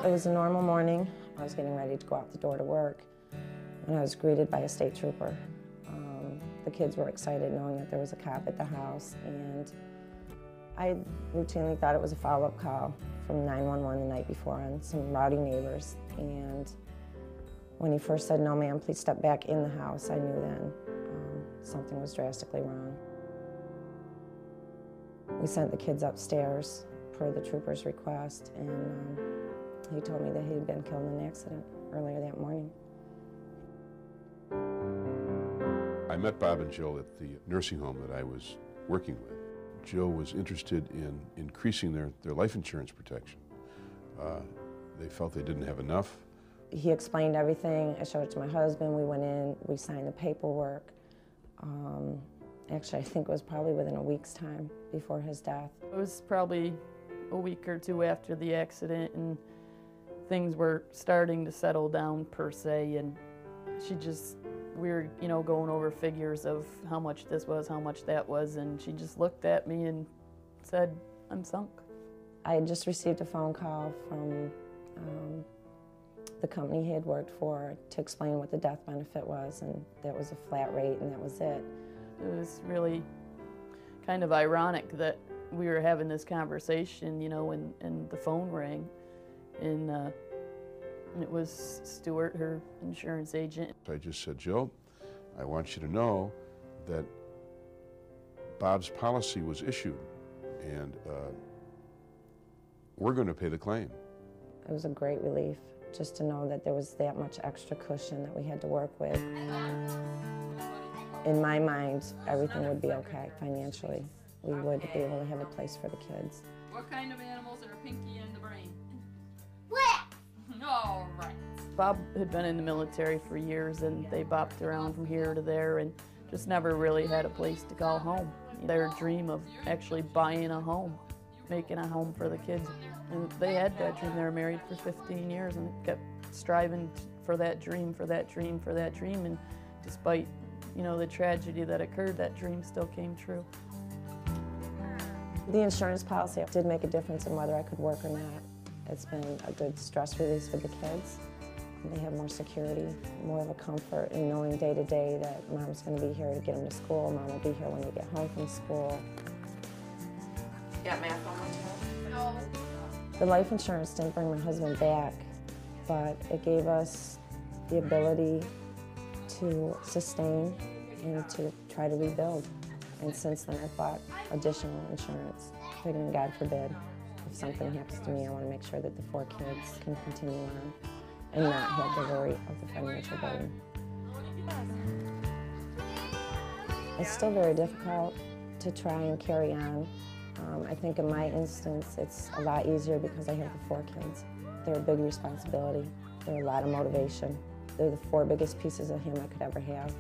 It was a normal morning. I was getting ready to go out the door to work when I was greeted by a state trooper. The kids were excited knowing that there was a cop at the house, and I routinely thought it was a follow-up call from 911 the night before on some rowdy neighbors. And when he first said, "No, ma'am, please step back in the house," I knew then something was drastically wrong. We sent the kids upstairs per the trooper's request, and he told me that he had been killed in an accident earlier that morning. I met Bob and Jill at the nursing home that I was working with. Jill was interested in increasing their life insurance protection. They felt they didn't have enough. He explained everything. I showed it to my husband. We went in, we signed the paperwork. Actually, I think it was probably within a week's time before his death. It was probably a week or two after the accident, and things were starting to settle down per se, and we were, going over figures of how much this was, how much that was, and she just looked at me and said, "I'm sunk." I had just received a phone call from the company he had worked for to explain what the death benefit was, and that was a flat rate, and that was it. It was really kind of ironic that we were having this conversation, and the phone rang, and it was Stuart, her insurance agent. I just said, "Jill, I want you to know that Bob's policy was issued, and we're going to pay the claim." It was a great relief just to know that there was that much extra cushion that we had to work with. In my mind, everything would be okay financially. We would be able to have a place for the kids. What kind of animals are Pinky and the Brain? What? All right. Bob had been in the military for years, and they bopped around from here to there and just never really had a place to call home. Their dream of actually buying a home, making a home for the kids. And they had that dream. They were married for 15 years and kept striving for that dream, for that dream, for that dream. And despite, the tragedy that occurred, that dream still came true. The insurance policy did make a difference in whether I could work or not. It's been a good stress release for the kids. They have more security, more of a comfort in knowing day to day that Mom's going to be here to get them to school, Mom will be here when they get home from school. Got math on No. The life insurance didn't bring my husband back, but it gave us the ability to sustain and to try to rebuild. And since then, I've bought additional insurance, figuring, God forbid, if something happens to me, I want to make sure that the 4 kids can continue on and not have the worry of the financial burden. It's still very difficult to try and carry on. I think in my instance, it's a lot easier because I have the 4 kids. They're a big responsibility. They're a lot of motivation. They're the 4 biggest pieces of him I could ever have.